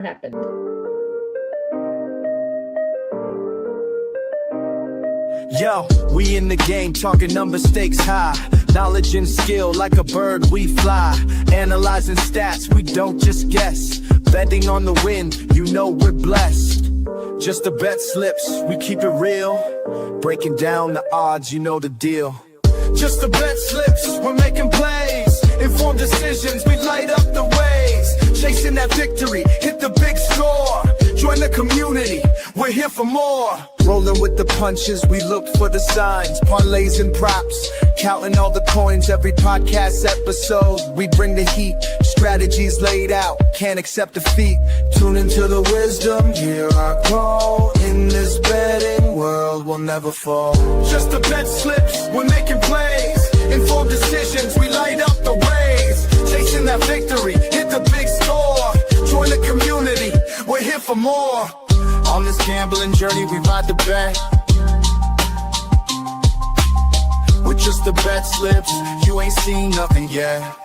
happened. Yo, we in the game talking number stakes high. Knowledge and skill like a bird we fly. Analyzing stats, we don't just guess. Betting on the win, you know we're blessed. Just the bet slips, we keep it real. Breaking down the odds, you know the deal. Just the bet slips, we're making plays. Informed decisions, we light up the ways. Chasing that victory, hit the big score. Join the community, we're here for more. Rolling with the punches, we look for the signs. Parlays and props, counting all the coins every podcast episode. We bring the heat, strategies laid out, can't accept defeat. Tune into the wisdom, hear our call. In this betting world, we'll never fall. Just the bet slips, we're making plays. Informed decisions, we light up the ways. Chasing that victory, hit the big score. Join the community, we're here for more. On this gambling journey, we ride the bet. With just the bet slips, you ain't seen nothing yet.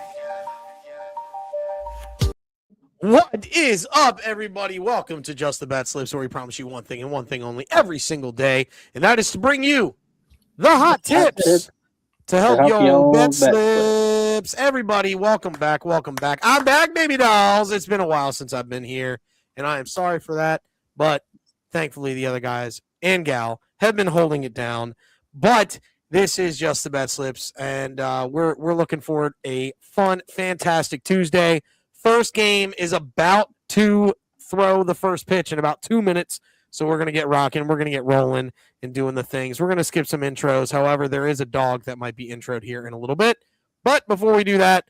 What is up, everybody? Welcome to Just the Bet Slips, where we promise you one thing and one thing only every single day, and that is to bring you the hot tips to help your bet slips. Everybody, welcome back. Welcome back. I'm back, baby dolls. It's been a while since I've been here, and I am sorry for that, but thankfully the other guys and gal have been holding it down. But this is Just the Bet Slips, and we're looking forward a fun, fantastic Tuesday. First game is about to throw the first pitch in about 2 minutes, so we're going to get rocking. We're going to get rolling and doing the things. We're going to skip some intros. However, there is a dog that might be introed here in a little bit. But before we do that,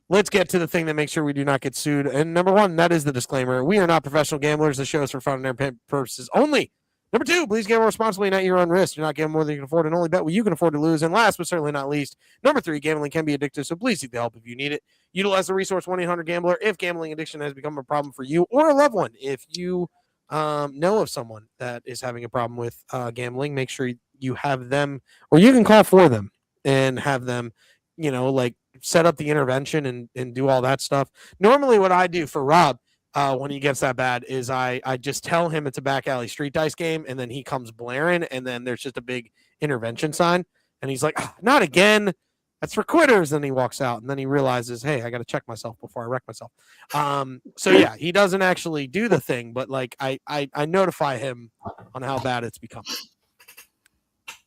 let's get to the thing that makes sure we do not get sued. And number one, that is the disclaimer. We are not professional gamblers. The show is for fun and entertainment purposes only. Number two, please gamble responsibly and at your own risk. Do not gamble more than you can afford and only bet what you can afford to lose. And last but certainly not least, number three, gambling can be addictive, so please seek the help if you need it. Utilize the resource 1-800-GAMBLER if gambling addiction has become a problem for you or a loved one. If you know of someone that is having a problem with gambling, make sure you have them, or you can call for them and have them, like set up the intervention and do all that stuff. Normally what I do for Rob when he gets that bad is I just tell him it's a back alley street dice game, and then he comes blaring, and then there's just a big intervention sign, and he's like, not again. That's for quitters. And he walks out, and then he realizes, hey, I got to check myself before I wreck myself. So yeah, he doesn't actually do the thing, but like I notify him on how bad it's become.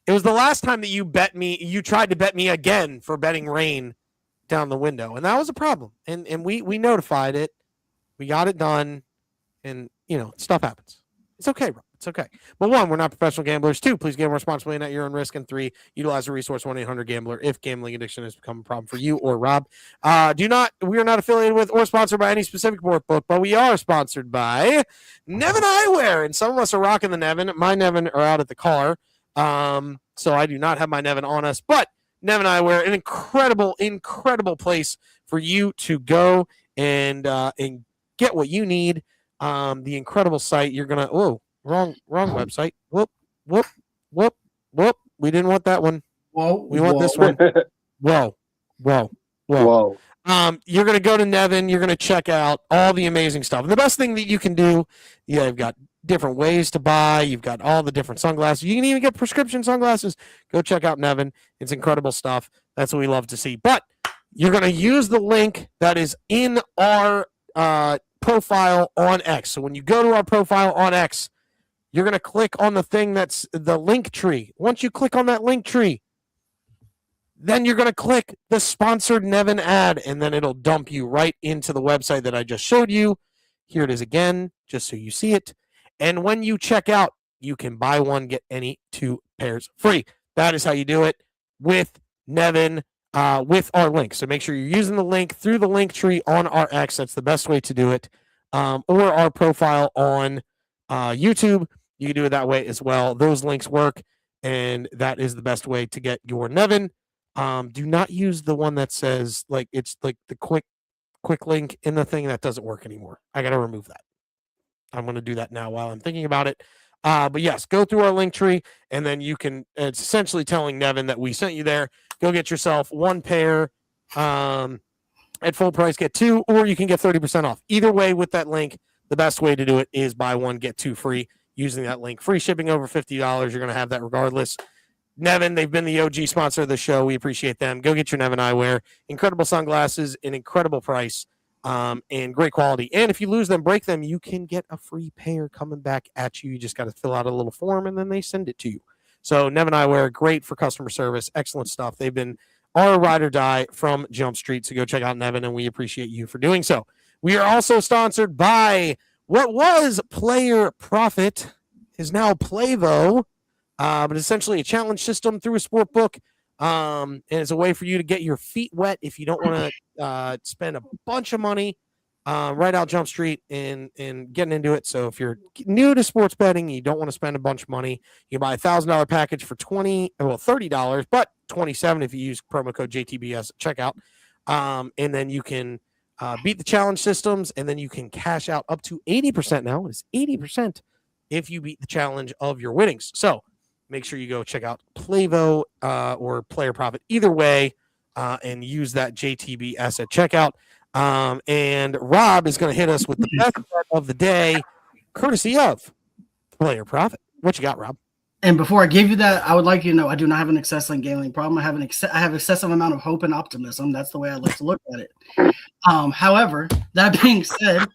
It was the last time that you tried to bet me again for betting rain down the window, and that was a problem. And we notified it. We got it done, and, stuff happens. It's okay, bro. It's okay. But one, we're not professional gamblers. Two, please gamble responsibly and at your own risk. And three, utilize the resource 1-800-GAMBLER if gambling addiction has become a problem for you or Rob. We are not affiliated with or sponsored by any specific book, but we are sponsored by Nevin Eyewear. And some of us are rocking the Nevin. My Nevin are out at the car, so I do not have my Nevin on us. But Nevin Eyewear, an incredible place for you to go and get what you need. The incredible site. You're gonna wrong website. Whoop. We didn't want that one. We want this one. Whoa. You're gonna go to Nevin. You're gonna check out all the amazing stuff. And the best thing that you can do, you've got different ways to buy. You've got all the different sunglasses. You can even get prescription sunglasses. Go check out Nevin. It's incredible stuff. That's what we love to see. But you're gonna use the link that is in our profile on X. So when you go to our profile on X, you're going to click on the thing that's the link tree. Once you click on that link tree, then you're going to click the sponsored Nevin ad, and then it'll dump you right into the website that I just showed you. Here it is again, just so you see it. And when you check out, you can buy one, get any 2 pairs free. That is how you do it with Nevin, with our link. So make sure you're using the link through the link tree on our X. That's the best way to do it. Or our profile on YouTube. You can do it that way as well. Those links work, and that is the best way to get your Nevin. Do not use the one that says, it's like the quick link in the thing. That doesn't work anymore. I got to remove that. I'm going to do that now while I'm thinking about it. But yes, go through our link tree, and then you can, it's essentially telling Nevin that we sent you there. Go get yourself 1 pair at full price, get 2, or you can get 30% off. Either way, with that link, the best way to do it is buy one, get two free using that link. Free shipping over $50. You're going to have that regardless. Nevin, they've been the OG sponsor of the show. We appreciate them. Go get your Nevin eyewear. Incredible sunglasses, an incredible price, and great quality. And if you lose them, break them, you can get a free pair coming back at you. You just got to fill out a little form, and then they send it to you. So Nevin eyewear, great for customer service. Excellent stuff. They've been our ride or die from Jump Street. So go check out Nevin, and we appreciate you for doing so. We are also sponsored by what was Player Profit is now Playvo. But essentially a challenge system through a sport book. And it's a way for you to get your feet wet if you don't want to spend a bunch of money right out Jump Street and getting into it. So if you're new to sports betting, you don't want to spend a bunch of money, you can buy $1,000 package for $30, but $27 if you use promo code JTBS at checkout. And then you can beat the challenge systems, and then you can cash out up to 80% now. It's 80% if you beat the challenge of your winnings. So make sure you go check out Playvo or Player Profit either way, and use that JTBS at checkout. And Rob is going to hit us with the best bet of the day, courtesy of Player Profit. What you got, Rob? And before I give you that, I would like you to know I do not have an excessive gambling problem. I have excessive amount of hope and optimism. That's the way I like to look at it. However, that being said,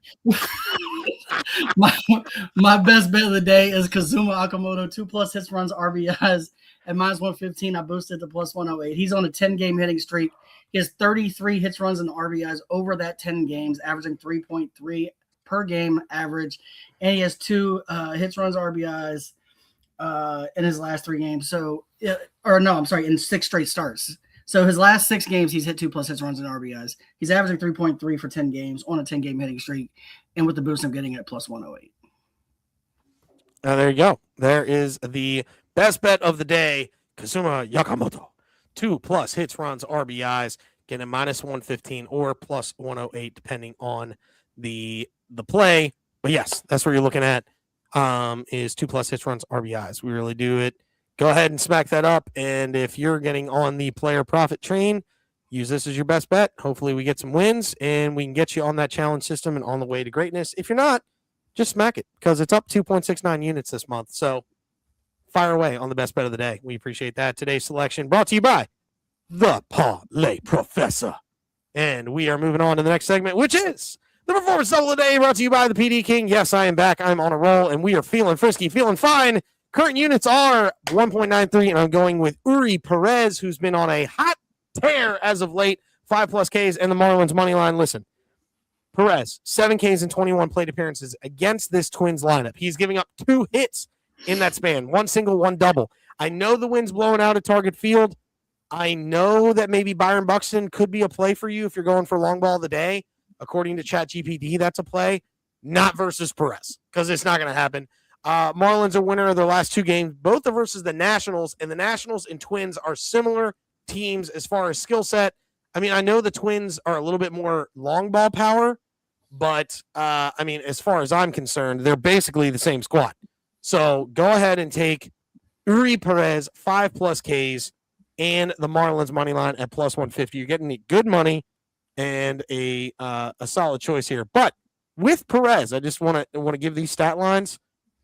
my best bet of the day is Kazuma Okamoto, 2+ hits, runs, RBIs at -115. I boosted to +108. He's on a 10-game hitting streak. He has 33 hits, runs, and RBIs over that 10 games, averaging 3.3 per game average. And he has 2 hits, runs, RBIs in his last 3 games. In 6 straight starts. So his last 6 games, he's hit 2+ hits, runs, and RBIs. He's averaging 3.3 for 10 games on a 10-game hitting streak, and with the boost, I'm getting it at +108. There you go. There is the best bet of the day, Kazuma Yakamoto. 2+ hits, runs, RBIs, getting a -115 or +108, depending on the play. But yes, that's what you're looking at. Is 2+ hits, runs, RBIs. We really do it. Go ahead and smack that up. And if you're getting on the Player Profit train, use this as your best bet. Hopefully we get some wins and we can get you on that challenge system and on the way to greatness. If you're not, just smack it because it's up 2.69 units this month. So fire away on the best bet of the day. We appreciate that. Today's selection brought to you by the Parlay Professor. And we are moving on to the next segment, which is the Performance Double of the Day, brought to you by the PD King. Yes, I am back. I'm on a roll, and we are feeling frisky, feeling fine. Current units are 1.93, and I'm going with Uri Perez, who's been on a hot tear as of late, 5+ Ks, and the Marlins money line. Listen, Perez, 7 Ks and 21 plate appearances against this Twins lineup. He's giving up 2 hits in that span, 1 single, 1 double. I know the wind's blowing out at Target Field. I know that maybe Byron Buxton could be a play for you if you're going for long ball of the day. According to ChatGPT, that's a play. Not versus Perez, because it's not going to happen. Marlins are winner of their last 2 games. Both are versus the Nationals, and the Nationals and Twins are similar teams as far as skill set. I mean, I know the Twins are a little bit more long ball power, but, as far as I'm concerned, they're basically the same squad. So go ahead and take Uri Perez, 5+ Ks, and the Marlins money line at +150. You're getting good money and a solid choice here. But with Perez, I just want to give these stat lines.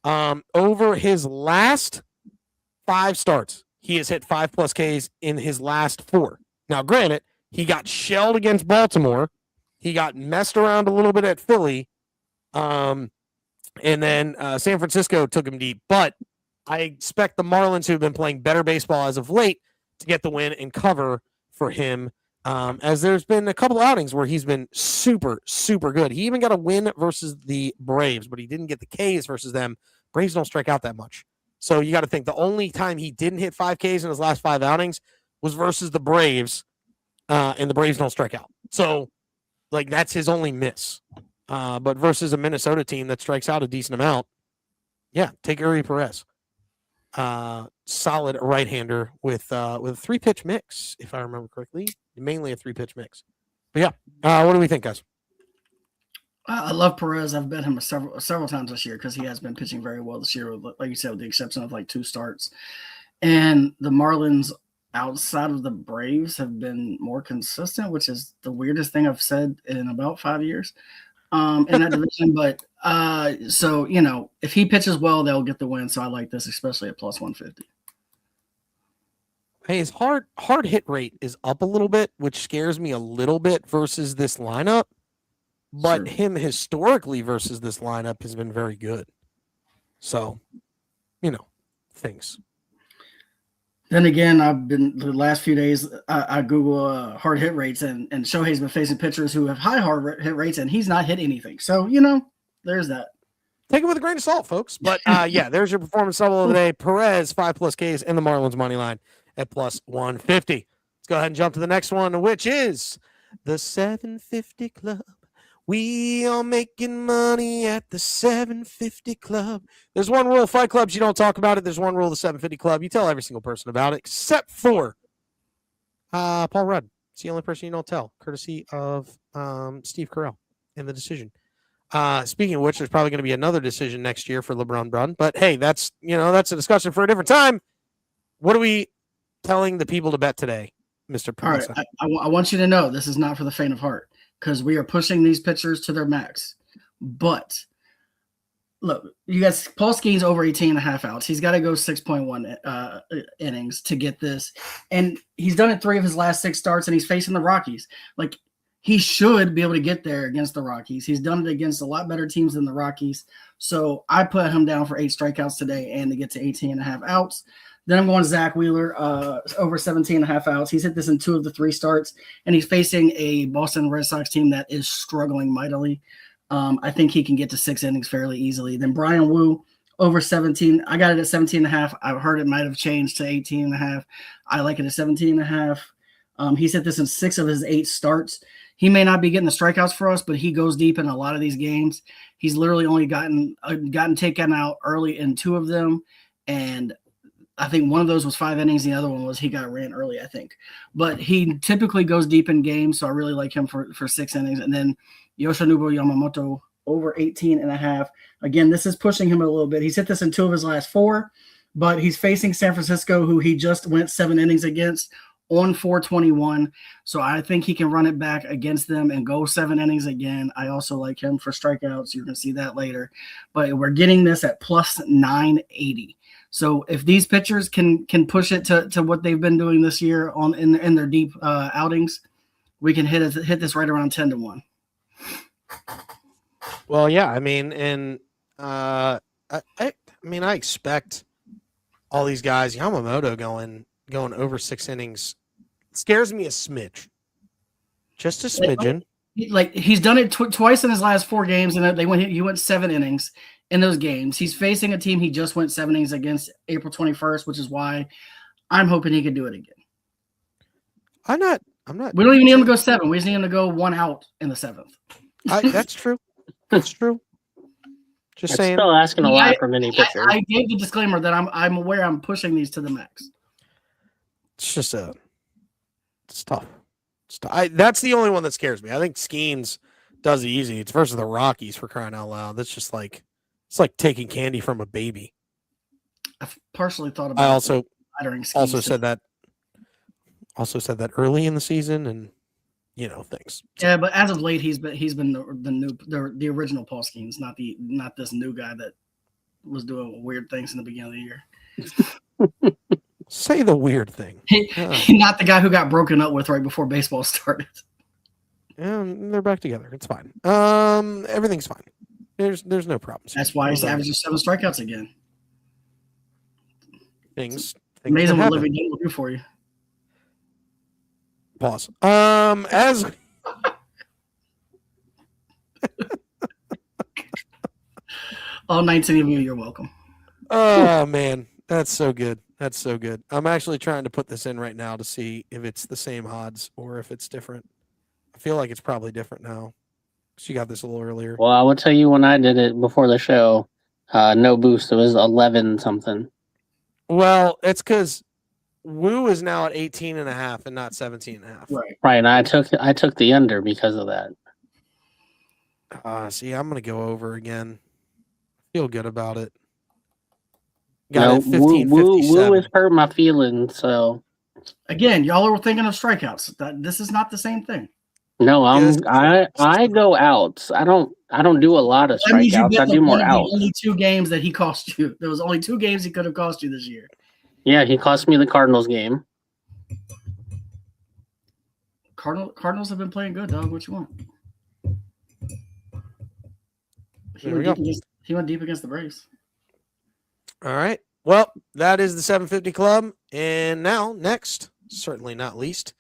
Over his last 5 starts, he has hit 5+ Ks in his last 4. Now, granted, he got shelled against Baltimore. He got messed around a little bit at Philly. And then San Francisco took him deep. But I expect the Marlins, who have been playing better baseball as of late, to get the win and cover for him. As there's been a couple outings where he's been super, super good. He even got a win versus the Braves, but he didn't get the Ks versus them. Braves don't strike out that much. So you got to think the only time he didn't hit 5 Ks in his last 5 outings was versus the Braves, and the Braves don't strike out. So, that's his only miss. But versus a Minnesota team that strikes out a decent amount, yeah, take Uri Perez. Solid right-hander with a 3-pitch mix, if I remember correctly. Mainly a 3-pitch mix. But yeah, what do we think, guys? I love Perez. I've bet him several times this year because he has been pitching very well this year, like you said, with the exception of 2 starts. And the Marlins, outside of the Braves, have been more consistent, which is the weirdest thing I've said in about 5 years. in that division. But so if he pitches well, they'll get the win. So I like this, especially at plus 150. Hey, his hard hit rate is up a little bit, which scares me a little bit versus this lineup. But Sure. him historically versus this lineup has been very good. So, things. Then again, I've been the last few days. I Google hard hit rates, and Shohei's been facing pitchers who have high hard hit rates, and he's not hit anything. So there's that. Take it with a grain of salt, folks. But yeah, there's your performance level of the day. Perez 5+ Ks in the Marlins money line at plus 150. Let's go ahead and jump to the next one, which is the 750 Club. We are making money at the 750 Club. There's one rule of Fight Clubs. You don't talk about it. There's one rule of the 750 Club. You tell every single person about it, except for Paul Rudd. It's the only person you don't tell, courtesy of Steve Carell in the decision. Speaking of which, there's probably going to be another decision next year for LeBron Brun. But hey, that's a discussion for a different time. What are we telling the people to bet today, Mr. Producer? All right, I want you to know this is not for the faint of heart, because we are pushing these pitchers to their max. But look, you got Paul Skeens over 18.5 outs. He's got to go 6.1 innings to get this. And he's done it 3 of his last 6 starts, and he's facing the Rockies. Like, he should be able to get there against the Rockies. He's done it against a lot better teams than the Rockies. So I put him down for 8 strikeouts today and to get to 18.5 outs. Then I'm going Zach Wheeler, over 17.5 outs. He's hit this in 2 of the 3 starts, and he's facing a Boston Red Sox team that is struggling mightily. I think he can get to 6 innings fairly easily. Then Brian Wu, over 17. I got it at 17.5. I've heard it might have changed to 18.5. I like it at 17.5. He's hit this in 6 of his 8 starts. He may not be getting the strikeouts for us, but he goes deep in a lot of these games. He's literally only gotten taken out early in 2 of them, and I think one of those was 5 innings. The other one was he got ran early, I think. But he typically goes deep in games, so I really like him for 6 innings. And then Yoshinobu Yamamoto over 18.5. Again, this is pushing him a little bit. He's hit this in 2 of his last 4, but he's facing San Francisco, who he just went 7 innings against on 421. So I think he can run it back against them and go 7 innings again. I also like him for strikeouts. You're going to see that later. But we're getting this at plus 980. So if these pitchers can push it to what they've been doing this year in their deep outings, we can hit this right around 10-1. Well, yeah, I mean, and I expect all these guys, Yamamoto going over 6 innings scares me a smidge, just a smidgen. Like he's done it twice in his last 4 games, and he went 7 innings in those games. He's facing a team he just went 7 innings against April 21st, which is why I'm hoping he can do it again. I'm not. We don't even need him to go 7. We just need him to go 1 out in the 7th. That's true. That's true. Just That's saying. still asking a lot from any pitcher. I gave the disclaimer that I'm aware I'm pushing these to the max. It's just it's tough. That's the only one that scares me. I think Skeens does it easy. It's versus the Rockies, for crying out loud. That's just like it's like taking candy from a baby. I've partially thought about. I also said that early in the season, and things. Yeah, but as of late, he's been the original Paul Skeens, not this new guy that was doing weird things in the beginning of the year. Say the weird thing. Not the guy who got broken up with right before baseball started. And they're back together. It's fine. Everything's fine. There's no problems. That's why he's averaging 7 strikeouts again. Things amazing what living will do for you. Pause. As all 19 of you, you're welcome. Oh man, that's so good. That's so good. I'm actually trying to put this in right now to see if it's the same odds or if it's different. I feel like it's probably different now. She got this a little earlier. Well, I will tell you when I did it before the show, no boost. It was 11 something. Well, it's because Wu is now at 18.5 and not 17.5. Right. And I took the under because of that. See, I'm gonna go over again. Feel good about it. Got it 15.57. Wu has hurt my feelings. So again, y'all are thinking of strikeouts. This is not the same thing. No, Yes. I go outs. I don't do a lot of That means you strikeouts. I bet do like one more of the outs. only 2 games that he cost you. There was only 2 games he could have cost you this year. Yeah, he cost me the Cardinals game. Cardinals have been playing good, dog. What you want? There we go. He went deep against the Braves. All right. Well, that is the 750 Club. And now, next, certainly not least,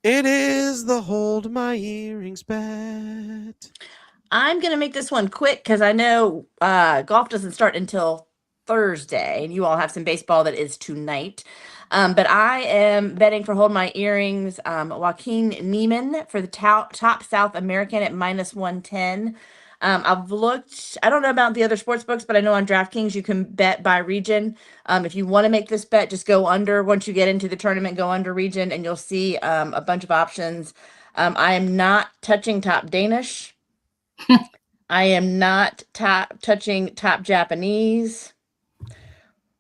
it is the Hold My Earrings bet. I'm going to make this one quick because I know golf doesn't start until Thursday, and you all have some baseball that is tonight. But I am betting for Hold My Earrings, Joaquin Neiman for the top South American at -110. I've looked, I don't know about the other sports books, but I know on DraftKings you can bet by region. If you want to make this bet, just go under. Once you get into the tournament, go under region, and you'll see a bunch of options. I am not touching top Danish. I am not touching top Japanese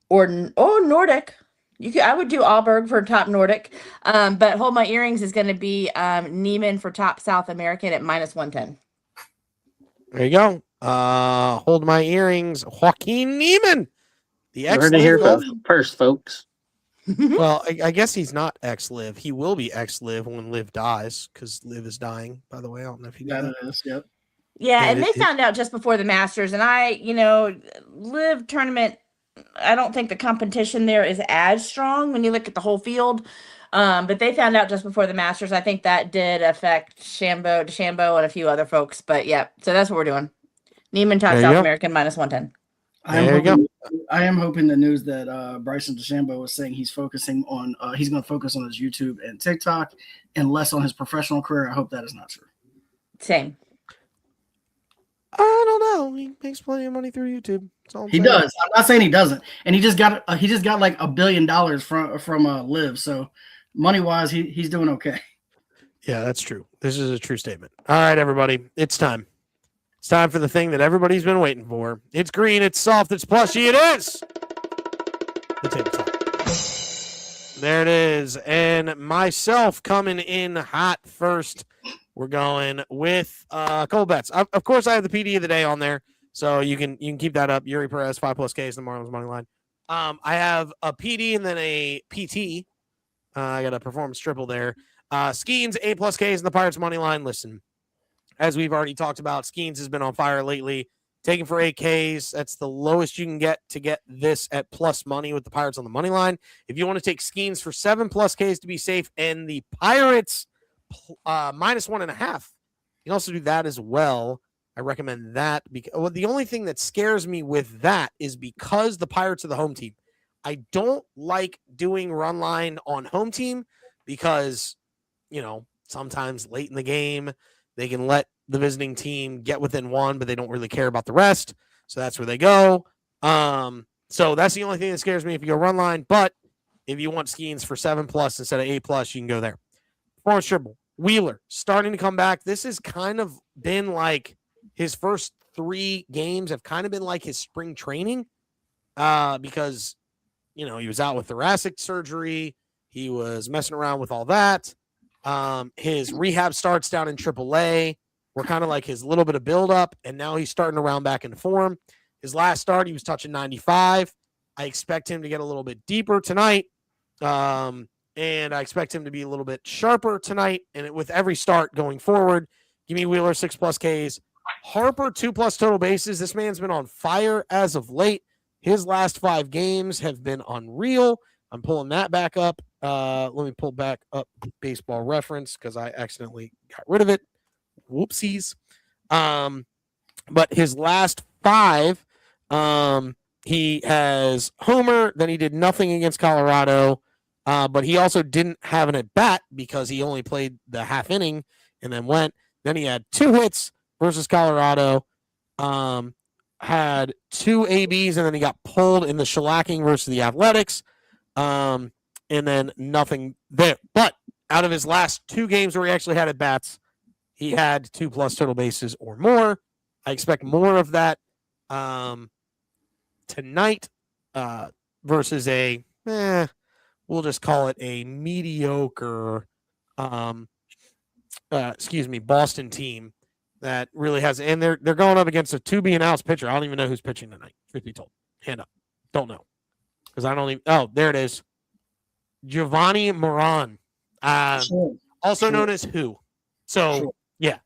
or Nordic. I would do Alberg for top Nordic, but Hold My Earrings is going to be Neiman for top South American at -110. There you go. Hold My Earrings, Joaquin Neiman, the You heard it here ex-Live. first, folks. Well, I guess he's not ex-Live. He will be ex-Live when Liv dies, because Liv is dying, by the way. I don't know if you know that. That is, yep. Yeah, And and they found out just before the Masters, and Live tournament, I don't think the competition there is as strong when you look at the whole field. But they found out just before the Masters. I think that did affect DeChambeau, and a few other folks. But yeah, so that's what we're doing. Neiman top There you South go. American -110. I am hoping the news that Bryson DeChambeau was saying he's focusing on he's going to focus on his YouTube and TikTok and less on his professional career. I hope that is not true. Same. I don't know. He makes plenty of money through YouTube. He does. I'm not saying he doesn't. And he just got like $1 billion from Live. So money wise, he's doing okay. Yeah, that's true. This is a true statement. All right, everybody. It's time. It's time for the thing that everybody's been waiting for. It's green, it's soft, it's plushy. It is the tabletop. There it is. And myself coming in hot first. We're going with a couple bets. Of course, I have the PD of the day on there, so you can keep that up. Yuri Perez 5+ Ks, the Marlins money line. I have a PD and then a PT. I got a performance triple there. Skeens 8+ Ks and the Pirates money line. Listen, as we've already talked about, Skeens has been on fire lately. Taking for 8 Ks, that's the lowest you can get to get this at plus money with the Pirates on the money line. If you want to take Skeens for 7+ Ks to be safe, and the Pirates -1.5, you can also do that as well. I recommend that because the only thing that scares me with that is because the Pirates are the home team. I don't like doing run line on home team because, sometimes late in the game, they can let the visiting team get within 1, but they don't really care about the rest. So that's where they go. So that's the only thing that scares me if you go run line. But if you want Skeens for 7+ instead of 8+, you can go there. Performance triple. Wheeler starting to come back. This has kind of been like his first 3 games have kind of been like his spring training because, he was out with thoracic surgery. He was messing around with all that. His rehab starts down in AAA. We're kind of like his little bit of buildup, and now he's starting to round back into form. His last start, he was touching 95. I expect him to get a little bit deeper tonight. And I expect him to be a little bit sharper tonight. And with every start going forward, give me Wheeler 6+ Ks. Harper 2+ total bases. This man's been on fire as of late. His last 5 games have been unreal. I'm pulling that back up. Let me pull back up Baseball Reference because I accidentally got rid of it. Whoopsies. But his last 5, he has homer. Then he did nothing against Colorado. But he also didn't have an at-bat because he only played the half inning and then went. Then he had 2 hits versus Colorado, had 2 ABs, and then he got pulled in the shellacking versus the Athletics, and then nothing there. But out of his last 2 games where he actually had at-bats, he had 2+ total bases or more. I expect more of that tonight versus a we'll just call it a mediocre Boston team that really has, and they're going up against a 2B and outs pitcher. I don't even know who's pitching tonight. Truth be told, hand up, don't know because I don't even. Oh, there it is, Giovanni Moran, also known as Who. So yeah,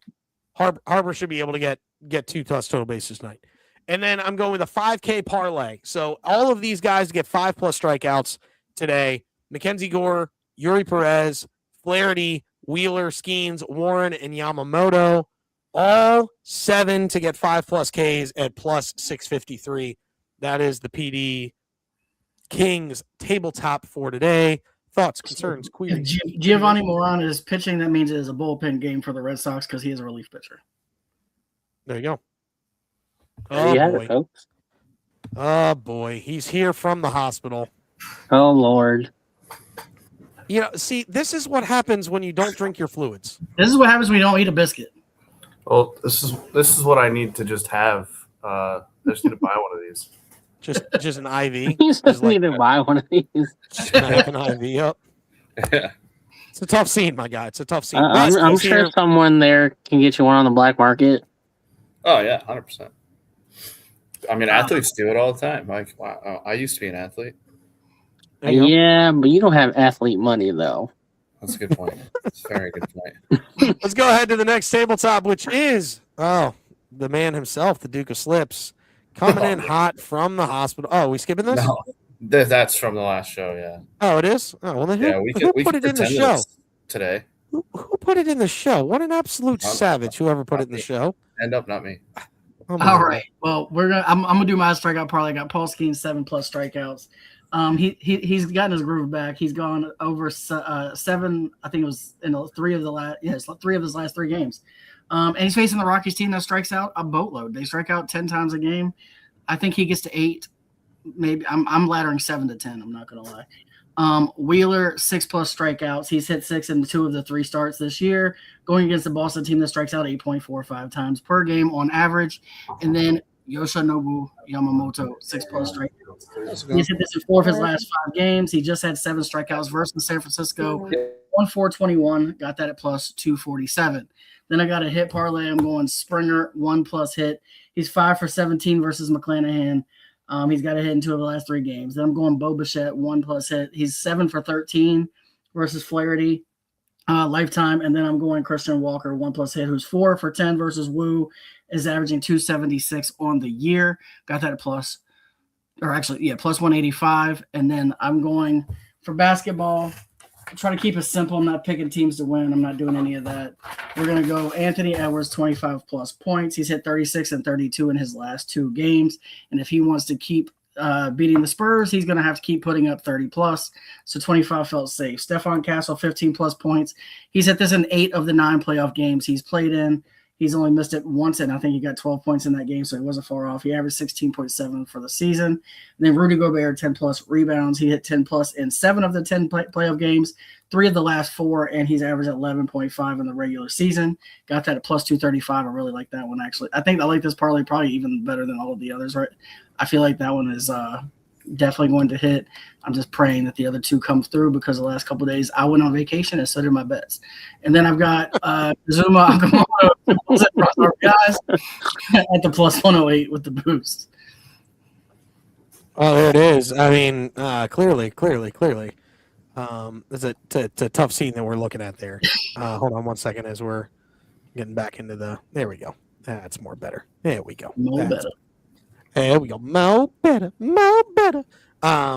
Harbor should be able to get 2 plus total bases tonight. And then I'm going with a 5K parlay. So all of these guys get 5+ strikeouts today. Mackenzie Gore, Yuri Perez, Flaherty, Wheeler, Skeens, Warren, and Yamamoto. All 7 to get 5+ Ks at plus 653. That is the PD Kings tabletop for today. Thoughts, concerns, queries? Giovanni Moran is pitching. That means it is a bullpen game for the Red Sox because he is a relief pitcher. There you go. There you have it, folks. Oh, boy. He's here from the hospital. Oh, Lord. You know, see, this is what happens when you don't drink your fluids. This is what happens when you don't eat a biscuit. Well, this is what I need to just have. I just need to buy one of these. Just an IV. You just need to buy one of these. Smack an IV up. Yeah. It's a tough scene, my guy. It's a tough scene. I'm sure someone there can get you one on the black market. Oh yeah, 100%. I mean, athletes do it all the time. Like, wow, I used to be an athlete. Yeah, but you don't have athlete money, though. That's a good point. That's a very good point. Let's go ahead to the next tabletop, which is the man himself, the Duke of Slips, coming in hot from the hospital. Oh, we skipping this? No, that's from the last show. Yeah. Oh, it is. Oh, well, then who put it in the show today? Who put it in the show? What an absolute savage! Whoever put it in the show. End up, not me. All right. Well, I'm gonna do my strikeout parlay. I got Paul Skeens 7+ strikeouts. He's gotten his groove back. He's gone over 7. I think it was in 3 of his last 3 games. And he's facing the Rockies team that strikes out a boatload. They strike out 10 times a game. I think he gets to 8. Maybe I'm laddering 7 to 10. I'm not gonna lie. Wheeler 6+ strikeouts. He's hit 6 in 2 of the 3 starts this year, going against the Boston team that strikes out 8.45 times per game on average. And then Yoshinobu Yamamoto 6+ strikeouts. He's hit this in 4 of his last 5 games. He just had 7 strikeouts versus San Francisco. 1/4/21, got that at plus 247. Then I got a hit parlay. I'm going Springer 1+ hit. He's 5 for 17 versus McClanahan. He's got a hit in 2 of the last 3 games. Then I'm going Bo Bichette 1+ hit. He's 7 for 13 versus Flaherty lifetime. And then I'm going Christian Walker 1+ hit, who's 4 for 10 versus Wu, is averaging 276 on the year. Got that at plus 185. And then I'm going for basketball. I try to keep it simple. I'm not picking teams to win. I'm not doing any of that. We're going to go Anthony Edwards, 25+ points. He's hit 36 and 32 in his last 2 games. And if he wants to keep beating the Spurs, he's going to have to keep putting up 30+. So 25 felt safe. Stephon Castle, 15+ points. He's hit this in 8 of the 9 playoff games he's played in. He's only missed it once, and I think he got 12 points in that game, so he wasn't far off. He averaged 16.7 for the season. And then Rudy Gobert, 10+ rebounds. He hit 10+ in 7 of the 10 playoff games, 3 of the last 4, and he's averaged 11.5 in the regular season. Got that at plus 235. I really like that one, actually. I think I like this parlay probably even better than all of the others. Right? I feel like that one is definitely going to hit. I'm just praying that the other 2 come through because the last couple of days I went on vacation and so did my bets. And then I've got Zuma Akamoto guys at the plus 108 with the boost. Oh, there it is. I mean, clearly. It's a tough scene that we're looking at there. Hold on one second as we're getting back into the. There we go. That's more better. There we go. There we go. Mo better.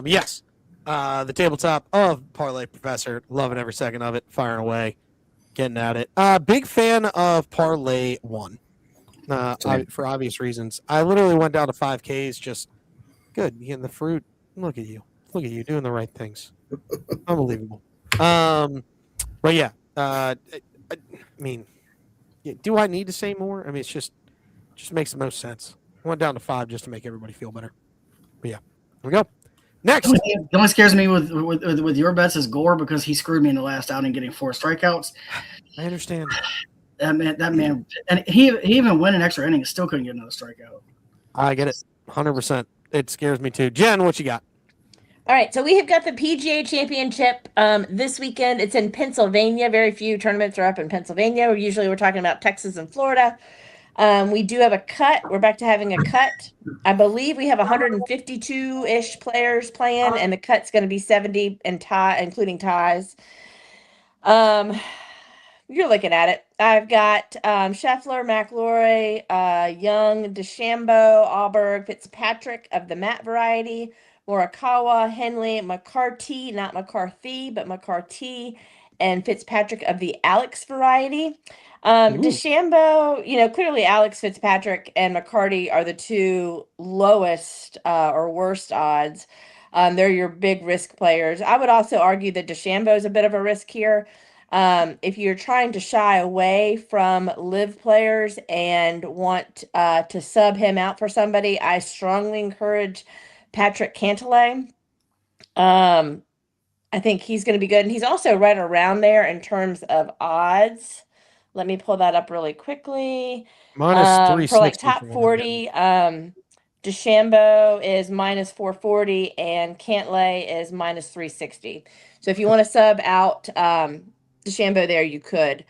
Yes. The tabletop of Parlay Professor. Loving every second of it. Firing away. Getting at it. Big fan of Parlay 1. For obvious reasons. I literally went down to 5Ks. Just good. You getting the fruit. Look at you. Doing the right things. Unbelievable. But yeah. I mean, do I need to say more? I mean, it's just makes the most sense. I went down to 5 just to make everybody feel better. But yeah, here we go. Next. The only scares me with your bets is Gore because he screwed me in the last outing getting 4 strikeouts. I understand. That man, and he even went an extra inning and still couldn't get another strikeout. I get it, 100%. It scares me too. Jen, what you got? All right, so we have got the PGA Championship this weekend. It's in Pennsylvania. Very few tournaments are up in Pennsylvania. Usually we're talking about Texas and Florida. We do have a cut. We're back to having a cut. I believe we have 152-ish players playing, and the cut's going to be 70 and tie, including ties. Um, you're looking at it. I've got Scheffler, McIlroy, Young, DeChambeau, Alberg, Fitzpatrick of the Matt variety, Morikawa, Henley, McCarthy, not McCarthy, but McCarthy, and Fitzpatrick of the Alex variety. DeChambeau, clearly Alex Fitzpatrick and McCarty are the two lowest or worst odds. They're your big risk players. I would also argue that DeChambeau is a bit of a risk here. If you're trying to shy away from live players and want to sub him out for somebody, I strongly encourage Patrick Cantlay. I think he's going to be good. And he's also right around there in terms of odds. Let me pull that up really quickly. Minus For like 360 top from what I'm getting. 40, DeChambeau is minus 440 and Cantlay is minus 360. So if you want to sub out DeChambeau there, you could.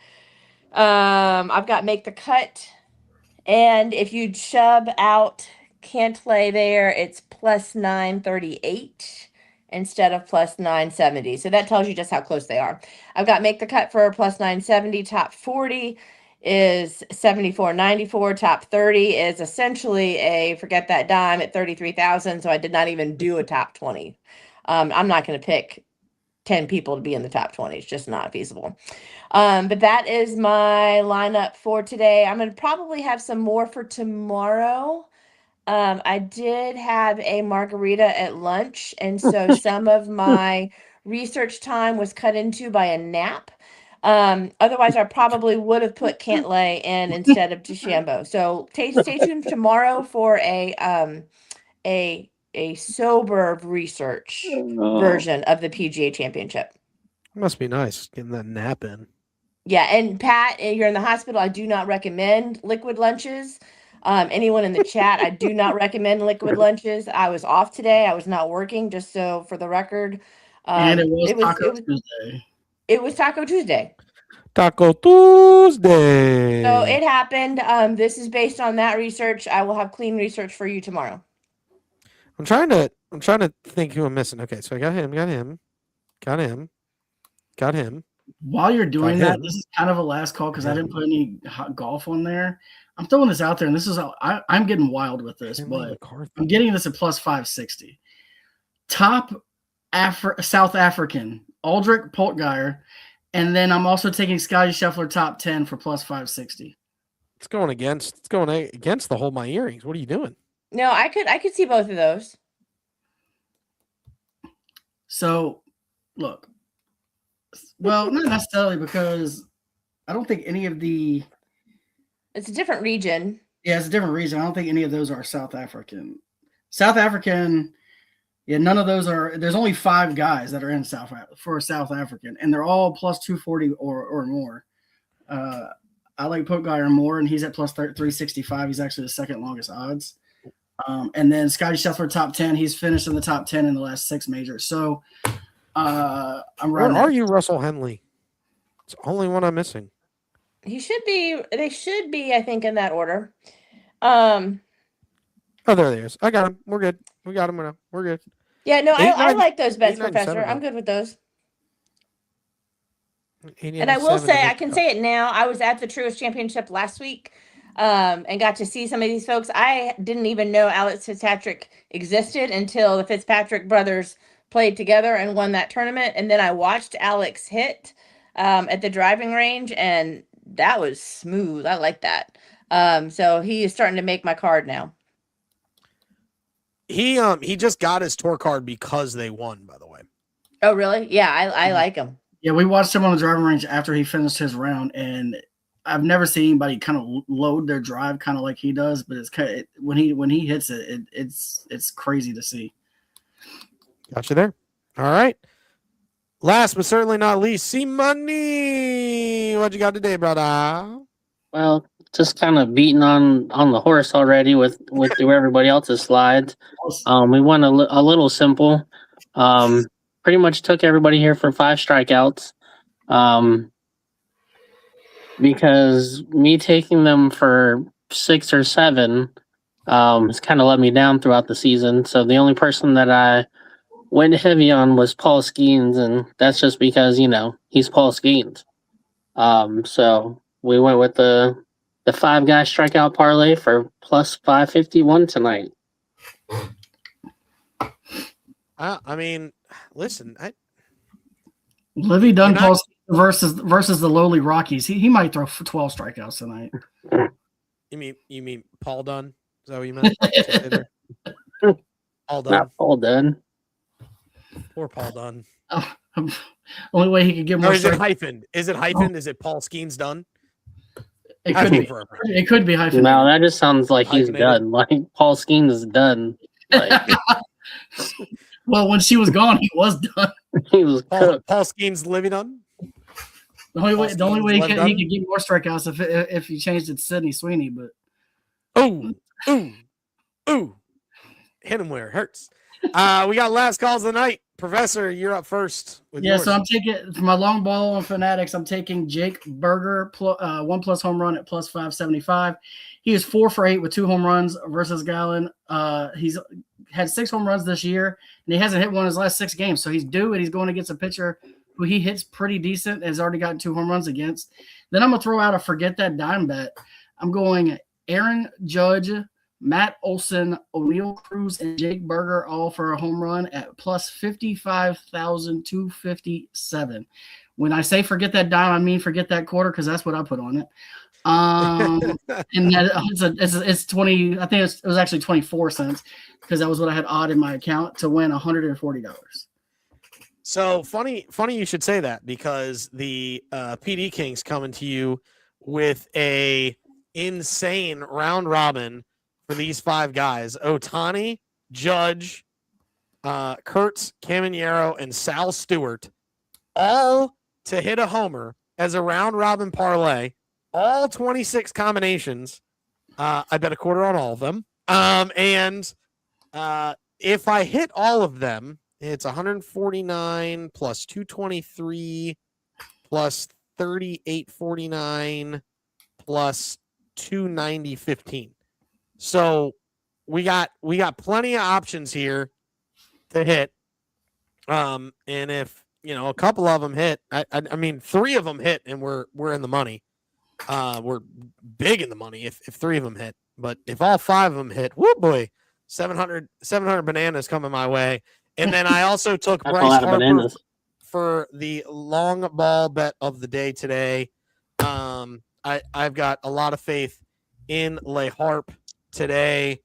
I've got Make the Cut. And if you shove out Cantlay there, it's plus 938 instead of plus 970. So that tells you just how close they are. I've got Make the Cut for plus 970. Top 40 is 74.94. Top 30 is essentially a forget that dime at 33,000. So I did not even do a top 20. I'm not going to pick 10 people to be in the top 20. It's just not feasible. But that is my lineup for today. I'm going to probably have some more for tomorrow. I did have a margarita at lunch, and so some of my research time was cut into by a nap. Otherwise, I probably would have put Cantlay in instead of DeChambeau. So stay tuned tomorrow for a sober research version of the PGA Championship. Must be nice getting that nap in. Yeah, and Pat, you're in the hospital. I do not recommend liquid lunches. Anyone in the chat, I do not recommend liquid lunches. I was off today. I was not working, just so for the record. And it was it was Taco Tuesday. it was Taco Tuesday. Taco Tuesday. So it happened. This is based on that research. I will have clean research for you tomorrow. I'm trying to think who I'm missing. Okay, so I got him. While you're doing Got that, him. this is kind of a last call because I Yeah. didn't put any hot golf on there. I'm throwing this out there, and this is I'm getting wild with this, Henley but McCarthy. I'm getting this at plus 560. Top South African, Aldrich Poltgeyer, and then I'm also taking Scotty Scheffler top 10 for plus 560. It's going against the Hold My Earrings. What are you doing? No, I could see both of those. So, look, well, not necessarily because I don't think any of the It's a different region. yeah, it's a different reason. I don't think any of those are South African. South African, yeah, none of those are. There's only 5 guys that are in South African, and they're all plus 240 or more. I like Poltgeyer more, and he's at plus 365. He's actually the second longest odds. And then Scotty Scheffler top 10. He's finished in the top 10 in the last 6 majors. So I'm Where running. are you, Russell Henley? It's the only one I'm missing. They should be, I think, in that order. Oh, there he is. I got him. We're good. We got him now. We're good. Yeah, no, I 890 like those bets, 897 Professor. I'm now. good with those. And I will say, I can say it now. I was at the Truist Championship last week and got to see some of these folks. I didn't even know Alex Fitzpatrick existed until the Fitzpatrick brothers played together and won that tournament. And then I watched Alex hit at the driving range, and that was smooth. I like that. So he is starting to make my card now. He just got his tour card because they won, by the way. Oh, really? Yeah, I like him. Yeah, we watched him on the driving range after he finished his round, and I've never seen anybody kind of load their drive kind of like he does. But it's kind of, when he hits it, it's crazy to see. Got you there. All right. Last but certainly not least, C Money. What you got today, brother? Well, just kind of beating on the horse already with through everybody else's slides. We went a little simple. Pretty much took everybody here for 5 strikeouts. Because me taking them for 6 or 7 has kind of let me down throughout the season. So the only person that I went heavy on was Paul Skeens, and that's just because, he's Paul Skeens. So we went with the 5-guy strikeout parlay for plus 551 tonight. I mean, listen, Livy Dunn versus the lowly Rockies. He might throw for 12 strikeouts tonight. You mean Paul Dunn? Is that what you meant? Paul Dunn. Not Paul Dunn. Poor Paul Dunn. Only way he could get more. Or is it hyphened? Is it hyphened? Is it Paul Skeens Dunn? It could be. It could be hyphenated. No, that just sounds like he's done. Like Paul Skeens is done. Like, well, when she was gone, he was done. He was Paul Skeens living on. The only way he could get more strikeouts if he changed it to Sidney Sweeney, but ooh, hit him where it hurts. We got last calls of the night. Professor, you're up first. So I'm taking for my long ball on Fanatics. I'm taking Jake Berger 1+ home run at plus 575. He is 4 for 8 with 2 home runs versus Gallon. He's had 6 home runs this year, and he hasn't hit one in his last 6 games. So he's due, and he's going against a pitcher who he hits pretty decent, has already gotten 2 home runs against. Then I'm going to throw out a forget that dime bet. I'm going Aaron Judge, Matt Olson, O'Neill Cruz, and Jake Berger all for a home run at plus 55,257. When I say forget that dime, I mean forget that quarter because that's what I put on it. And that it's 20. I think it was actually 24 cents because that was what I had odd in my account to win $140. So funny you should say that because the PD Kings coming to you with a insane round robin for these 5 guys: Ohtani, Judge, Kurtz, Caminero, and Sal Stewart, all to hit a homer as a round robin parlay. All 26 combinations. I bet a quarter on all of them. And if I hit all of them, it's 149 plus 223 plus 3849 plus 290.15. So we got plenty of options here to hit. And if a couple of them hit, I mean 3 of them hit, and we're in the money. We're big in the money if 3 of them hit. But if all 5 of them hit, whoop boy, 700 bananas coming my way. And then I also took Bryce Harper for the long ball bet of the day today. I've got a lot of faith in Le Harp today.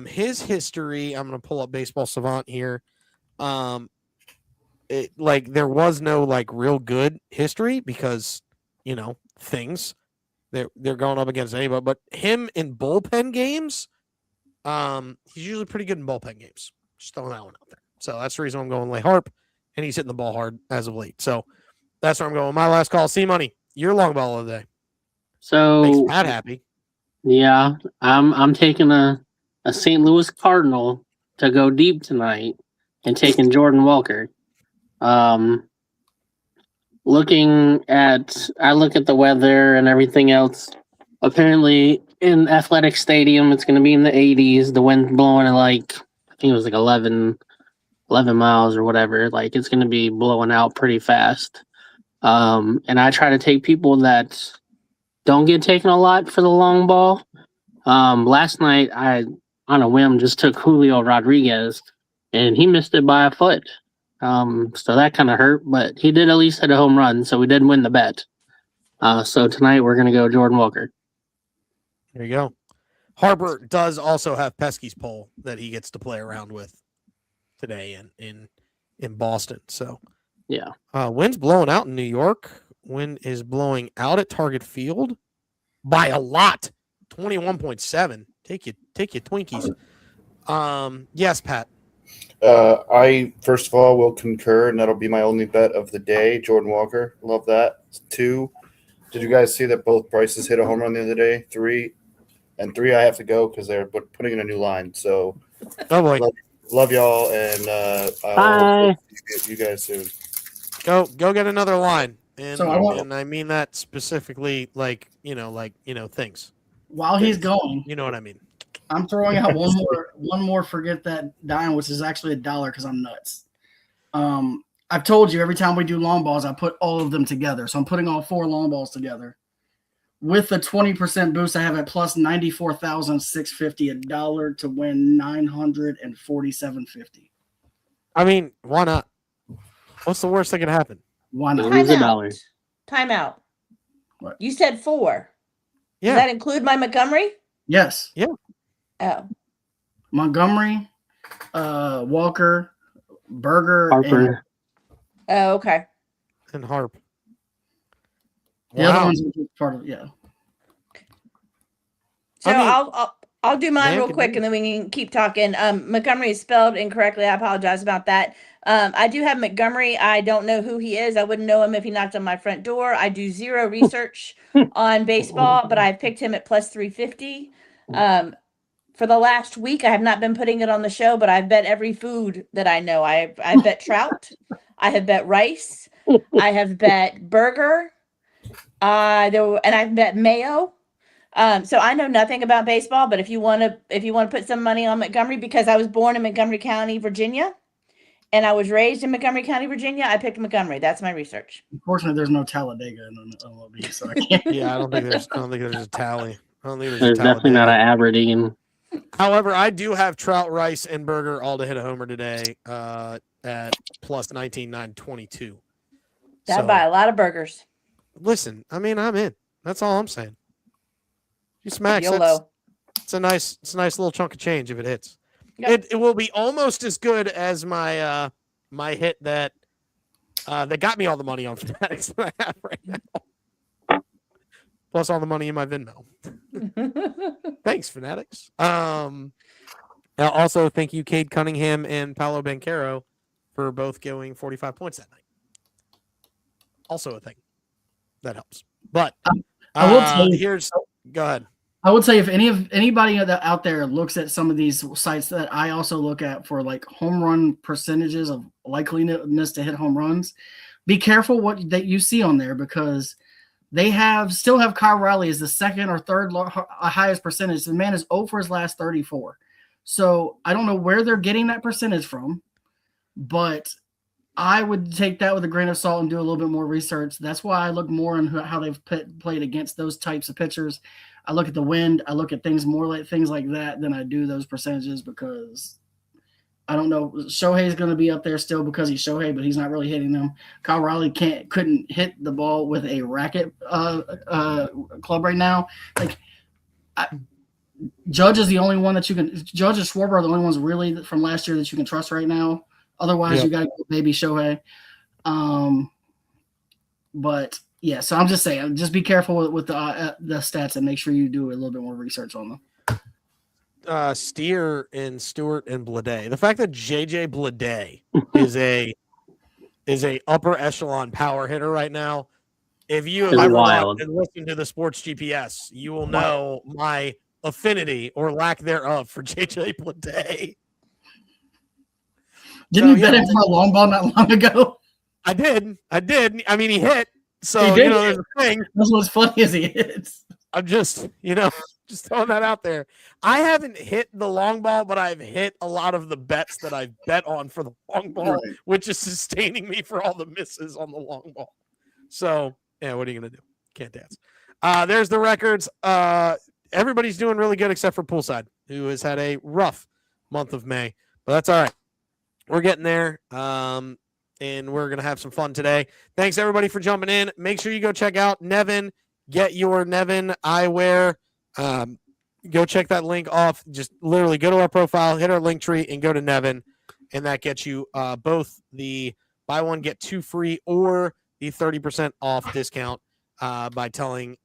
His history, I'm going to pull up Baseball Savant here. There was no real good history because, things they're going up against anybody, but him in bullpen games, he's usually pretty good in bullpen games. Just throwing that one out there. So that's the reason I'm going Le Harp, and he's hitting the ball hard as of late. So that's where I'm going. My last call, C-Money, your long ball of the day. So makes Pat happy. Yeah, I'm taking a St. Louis Cardinal to go deep tonight and taking Jordan Walker. I look at the weather and everything else. Apparently, in Athletic Stadium, it's going to be in the 80s. The wind blowing at I think it was 11 miles or whatever. It's going to be blowing out pretty fast. And I try to take people that don't get taken a lot for the long ball. Last night, I, on a whim, just took Julio Rodriguez, and he missed it by a foot. So that kind of hurt, but he did at least hit a home run, so we did win the bet. So tonight, we're going to go Jordan Walker. There you go. Harper does also have Pesky's pole that he gets to play around with today in Boston. So, yeah. Wind's blowing out in New York. Wind is blowing out at Target Field by a lot. 21.7. Take your Twinkies. Yes, Pat. I first of all will concur, and that'll be my only bet of the day. Jordan Walker, love that. 2, did you guys see that both Bryces hit a home run the other day? 3, I have to go because they're putting in a new line. So, oh boy, Love y'all, and Bye. see you guys soon. Go get another line. And So I want- and I mean that specifically, like things. While he's Things. going, You know what I mean? I'm throwing out one more. Forget that dime, which is actually $1 because I'm nuts. I've told you every time we do long balls, I put all of them together. So I'm putting all 4 long balls together. With the 20% boost, I have at plus 94,650 $1 to win 947.50. I mean, why not? What's the worst that could happen? Why not? Lose $1. Time out. What? You said 4. Yeah. Does that include my Montgomery? Yes. Oh. Montgomery, Walker, Berger, Harper. Oh, okay. And Harp. the other ones are part of So I mean, I'll do mine man real can quick do and then we can keep talking. Montgomery is spelled incorrectly. I apologize about that. I do have Montgomery. I don't know who he is. I wouldn't know him if he knocked on my front door. I do zero research on baseball, but I picked him at plus 350. For the last week, I have not been putting it on the show, but I've bet every food that I know. I bet trout. I have bet rice. I have bet burger. And I've bet mayo. So I know nothing about baseball, but if you want to put some money on Montgomery, because I was born in Montgomery County, Virginia, and I was raised in Montgomery County, Virginia, I picked Montgomery. That's my research. Unfortunately, there's no Talladega in MLB, so I can't. Yeah, I don't think there's a tally. I don't think there's There's a definitely not an Talladega. Aberdeen. However, I do have Trout, Rice, and Burger all to hit a homer today at plus 19,922. That'd buy a lot of burgers. Listen, I mean, I'm in. That's all I'm saying. You smacks. YOLO. It's a nice little chunk of change if it hits. Yep. It will be almost as good as my my hit that got me all the money on Fanatics that I have right now. Plus all the money in my Venmo. Thanks, Fanatics. Also, thank you, Cade Cunningham and Paolo Banchero, for both going 45 points that night. Also a thing that helps. But I will tell you, go ahead. I would say if anybody out there looks at some of these sites that I also look at for like home run percentages of likeliness to hit home runs, be careful what that you see on there, because they still have Kyle Riley as the second or third highest percentage. The man is 0 for his last 34. So I don't know where they're getting that percentage from, but I would take that with a grain of salt and do a little bit more research. That's why I look more on how they've played against those types of pitchers. I look at the wind. I look at things like that than I do those percentages, because I don't know. Shohei's going to be up there still because he's Shohei, but he's not really hitting them. Kyle Riley couldn't hit the ball with a racket club right now. Like Judge is the only one that you can. Judge and Schwarber are the only ones really from last year that you can trust right now. Otherwise, you got to go baby Shohei. But yeah, so I'm just saying, just be careful with the stats and make sure you do a little bit more research on them. Steer and Stewart and Blade. The fact that JJ Blade is a upper echelon power hitter right now. If you have ever watched and listened to the Sports GPS, you will know my affinity or lack thereof for JJ Blade. Didn't you bet him for a long ball not long ago? I did. I mean, he hit. So, there's a thing. That's what's funny as he hits. I'm just throwing that out there. I haven't hit the long ball, but I've hit a lot of the bets that I've bet on for the long ball, which is sustaining me for all the misses on the long ball. So, yeah, what are you going to do? Can't dance. There's the records. Everybody's doing really good except for Poolside, who has had a rough month of May. But that's all right. We're getting there. And we're going to have some fun today. Thanks, everybody, for jumping in. Make sure you go check out Nevin. Get your Nevin eyewear. Go check that link off. Just literally go to our profile, hit our link tree, and go to Nevin. And that gets you both the buy one, get two free, or the 30% off discount by telling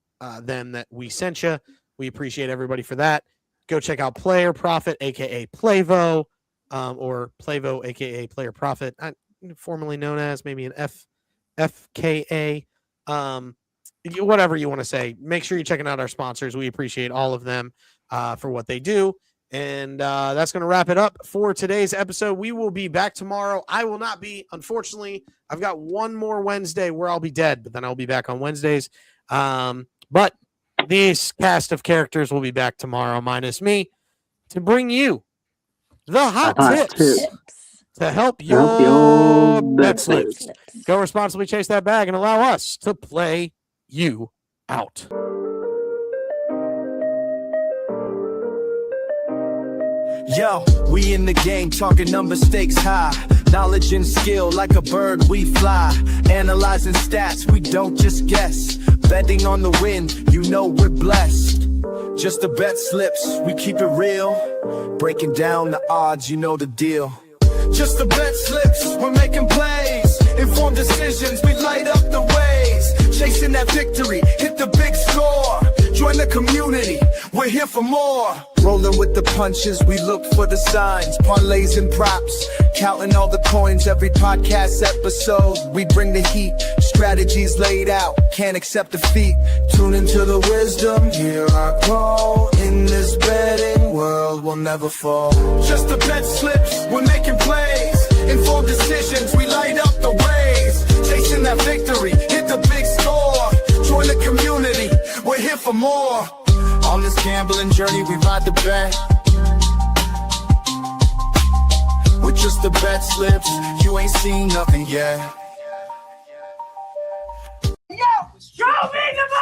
them that we sent you. We appreciate everybody for that. Go check out Player Profit, a.k.a. Playvo, or Playvo, a.k.a. Player Profit. Formerly known as maybe an FKA, whatever you want to say. Make sure you're checking out our sponsors. We appreciate all of them for what they do. And that's going to wrap it up for today's episode. We will be back tomorrow. I will not be, unfortunately. I've got one more Wednesday where I'll be dead, but then I'll be back on Wednesdays. But this cast of characters will be back tomorrow, minus me, to bring you the hot tips to help your bet slips. Go responsibly, chase that bag, and allow us to play you out. Yo, we in the game, talking number stakes high. Knowledge and skill, like a bird we fly. Analyzing stats, we don't just guess. Betting on the win, you know we're blessed. Just the bet slips, we keep it real. Breaking down the odds, you know the deal. Just the bet slips, we're making plays. Informed decisions, we light up the ways. Chasing that victory, hit the big score. Join the community, we're here for more. Rolling with the punches, we look for the signs. Parlays and props, counting all the coins. Every podcast episode, we bring the heat. Strategies laid out, can't accept defeat. Tune into the wisdom, hear our call. In this betting world, we'll never fall. Just the bet slips, we're making plays. Informed decisions, we light up the ways. Chasing that victory, hit the big score. Join the community, we're here for more. On this gambling journey, we ride the bet. With just the bet slips, you ain't seen nothing yet. Yo, show me the